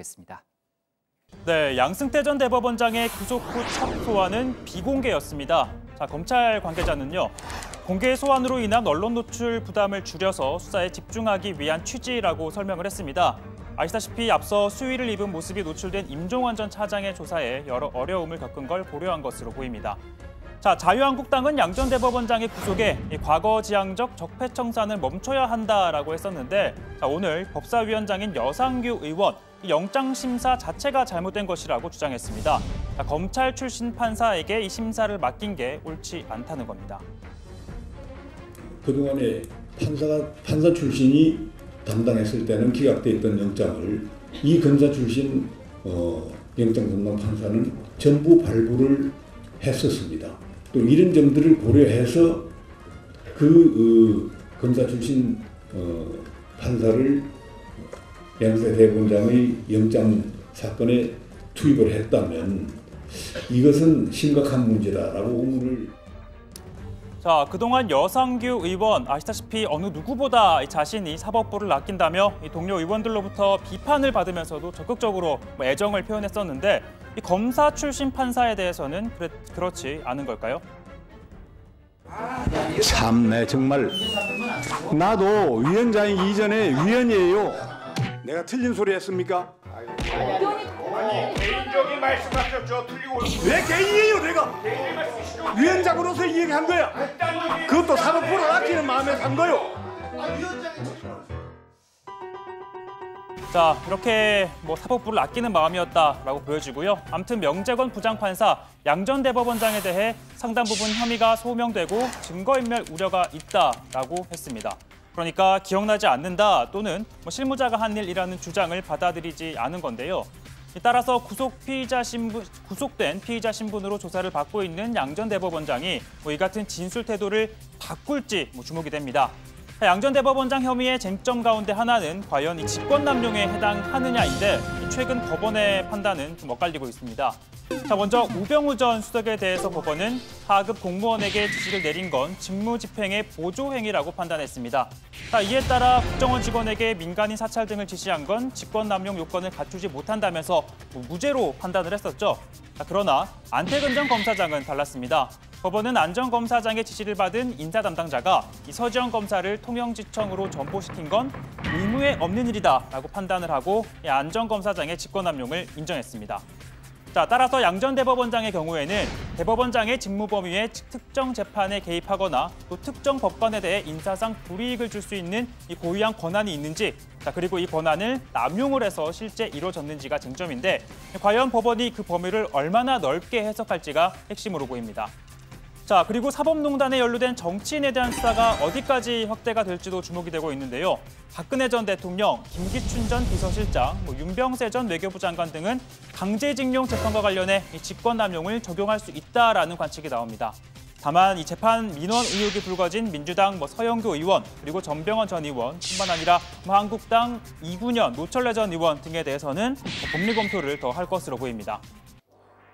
만나보겠습니다. 네, 양승태 전 대법원장의 구속 후 첫 소환은 비공개였습니다. 자, 검찰 관계자는요, 공개 소환으로 인한 언론 노출 부담을 줄여서 수사에 집중하기 위한 취지라고 설명을 했습니다. 아시다시피 앞서 수위를 입은 모습이 노출된 임종원 전 차장의 조사에 여러 어려움을 겪은 걸 고려한 것으로 보입니다. 자, 자유한국당은 양 전 대법원장의 구속에 과거 지향적 적폐청산을 멈춰야 한다라고 했었는데, 자, 오늘 법사위원장인 여상규 의원, 영장 심사 자체가 잘못된 것이라고 주장했습니다. 자, 검찰 출신 판사에게 이 심사를 맡긴 게 옳지 않다는 겁니다. 그동안에 판사 출신이 담당했을 때는 기각돼 있던 영장을 이 검사 출신 영장 담당 판사는 전부 발부를 했었습니다. 또 이런 점들을 고려해서 그 검사 출신 판사를 양승태 대법원장의 영장 사건에 투입을 했다면 이것은 심각한 문제다라고 의문을. 자, 그동안 여상규 의원, 아시다시피 어느 누구보다 자신이 사법부를 아낀다며 이 동료 의원들로부터 비판을 받으면서도 적극적으로 애정을 표현했었는데, 이 검사 출신 판사에 대해서는 그렇지 않은 걸까요? 참네, 정말. 나도 위원장이 이전에 위원이에요. 내가 틀린 소리 했습니까? 아니, 개인적인 말씀하셨죠. 틀리고. 왜 개인이에요, 내가? 위원장으로서 이 얘기한 거야. 그것도 사법부를 아끼는 마음에서 한 거요. 자, 이렇게 사법부를 아끼는 마음이었다라고 보여지고요. 아무튼 명재권 부장판사 양 전 대법원장에 대해 상당 부분 혐의가 소명되고 증거인멸 우려가 있다라고 했습니다. 그러니까 기억나지 않는다 또는 실무자가 한 일이라는 주장을 받아들이지 않은 건데요. 따라서 구속된 피의자 신분으로 조사를 받고 있는 양 전 대법원장이 이 같은 진술 태도를 바꿀지 주목이 됩니다. 양 전 대법원장 혐의의 쟁점 가운데 하나는 과연 이 직권남용에 해당하느냐인데, 최근 법원의 판단은 좀 엇갈리고 있습니다. 자, 먼저 우병우 전 수석에 대해서 법원은 하급 공무원에게 지시를 내린 건 직무집행의 보조행위라고 판단했습니다. 자, 이에 따라 국정원 직원에게 민간인 사찰 등을 지시한 건 직권남용 요건을 갖추지 못한다면서 무죄로 판단을 했었죠. 자, 그러나 안태근 전 검사장은 달랐습니다. 법원은 안 전 검사장의 지시를 받은 인사 담당자가 이 서지현 검사를 통영지청으로 전보시킨 건 의무에 없는 일이다라고 판단을 하고 안 전 검사장의 직권남용을 인정했습니다. 자, 따라서 양 전 대법원장의 경우에는 대법원장의 직무 범위에 특정 재판에 개입하거나 또 특정 법관에 대해 인사상 불이익을 줄 수 있는 이 고유한 권한이 있는지, 자, 그리고 이 권한을 남용을 해서 실제 이루어졌는지가 쟁점인데, 과연 법원이 그 범위를 얼마나 넓게 해석할지가 핵심으로 보입니다. 자, 그리고 사법농단에 연루된 정치인에 대한 수사가 어디까지 확대가 될지도 주목이 되고 있는데요. 박근혜 전 대통령, 김기춘 전 비서실장, 윤병세 전 외교부 장관 등은 강제징용 재판과 관련해 이 직권남용을 적용할 수 있다라는 관측이 나옵니다. 다만 이 재판 민원 의혹이 불거진 민주당 서영교 의원, 그리고 전병헌 전 의원뿐만 아니라 한국당 이군현, 노철래 전 의원 등에 대해서는 법리 검토를 더 할 것으로 보입니다.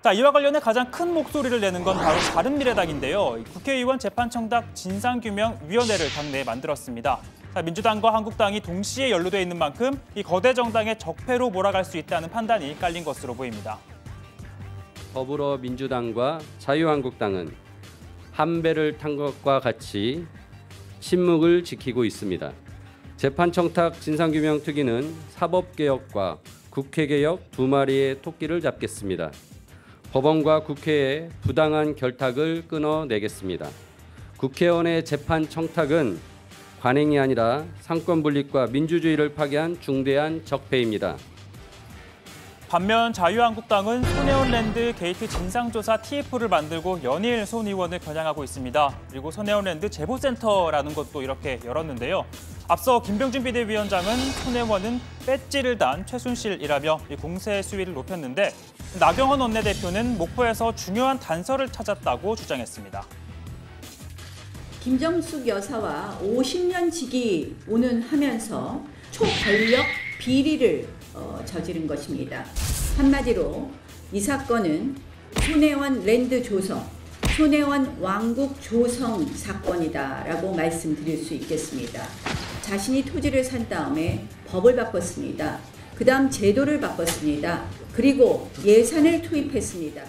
자, 이와 관련해 가장 큰 목소리를 내는 건 바로 바른미래당인데요. 국회의원 재판청탁 진상규명위원회를 당내에 만들었습니다. 자, 민주당과 한국당이 동시에 연루돼 있는 만큼 이 거대 정당의 적폐로 몰아갈 수 있다는 판단이 깔린 것으로 보입니다. 더불어민주당과 자유한국당은 한 배를 탄 것과 같이 침묵을 지키고 있습니다. 재판청탁 진상규명특위는 사법개혁과 국회개혁 두 마리의 토끼를 잡겠습니다. 법원과 국회의 부당한 결탁을 끊어내겠습니다. 국회의원의 재판 청탁은 관행이 아니라 상권 분립과 민주주의를 파괴한 중대한 적폐입니다. 반면 자유한국당은 손해원랜드 게이트 진상조사 TF를 만들고 연일 손 의원을 겨냥하고 있습니다. 그리고 손해원랜드 제보센터라는 것도 이렇게 열었는데요. 앞서 김병준 비대위원장은 손해원은 배지를 단 최순실이라며 공세 수위를 높였는데, 나경원 원내대표는 목포에서 중요한 단서를 찾았다고 주장했습니다. 김정숙 여사와 50년 지기 운운하면서 초권력 비리를 저지른 것입니다. 한마디로 이 사건은 손혜원 랜드 조성, 손혜원 왕국 조성 사건이다라고 말씀드릴 수 있겠습니다. 자신이 토지를 산 다음에 법을 바꿨습니다. 그다음 제도를 바꿨습니다. 그리고 예산을 투입했습니다.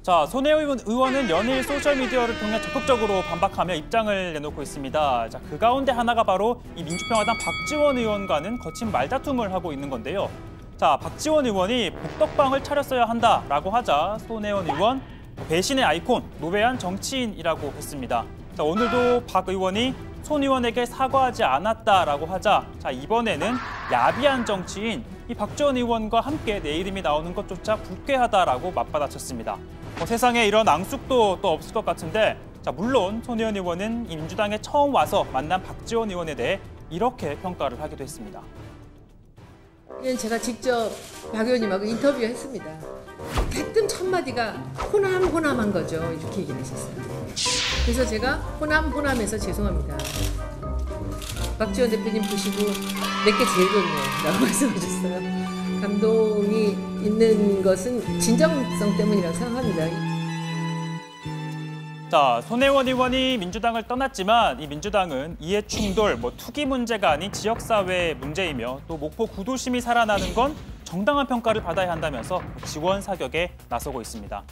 자, 손혜원 의원은 연일 소셜미디어를 통해 적극적으로 반박하며 입장을 내놓고 있습니다. 자, 그 가운데 하나가 바로 이 민주평화당 박지원 의원과는 거친 말다툼을 하고 있는 건데요. 자, 박지원 의원이 복덕방을 차렸어야 한다라고 하자 손혜원 의원 배신의 아이콘, 노회한 정치인이라고 했습니다. 자, 오늘도 박 의원이 손 의원에게 사과하지 않았다라고 하자 자, 이번에는 야비한 정치인 이 박지원 의원과 함께 내 이름이 나오는 것조차 불쾌하다라고 맞받아쳤습니다. 세상에 이런 앙숙도 또 없을 것 같은데 자, 물론 손혜원 의원은 이 민주당에 처음 와서 만난 박지원 의원에 대해 이렇게 평가를 하기도 했습니다. 제가 직접 박 의원님하고 인터뷰했습니다. 대뜸 첫 마디가 호남한 거죠. 이렇게 얘기를 하셨어요. 그래서 제가 호남해서 죄송합니다. 박지원 대표님 보시고 내게 제일 좋네요 라고 말씀하셨어요. 감동이 있는 것은 진정성 때문이라고 생각합니다. 자, 손혜원 의원이 민주당을 떠났지만 이 민주당은 이해 충돌, 투기 문제가 아닌 지역사회의 문제이며 또 목포 구도심이 살아나는 건 정당한 평가를 받아야 한다면서 지원 사격에 나서고 있습니다.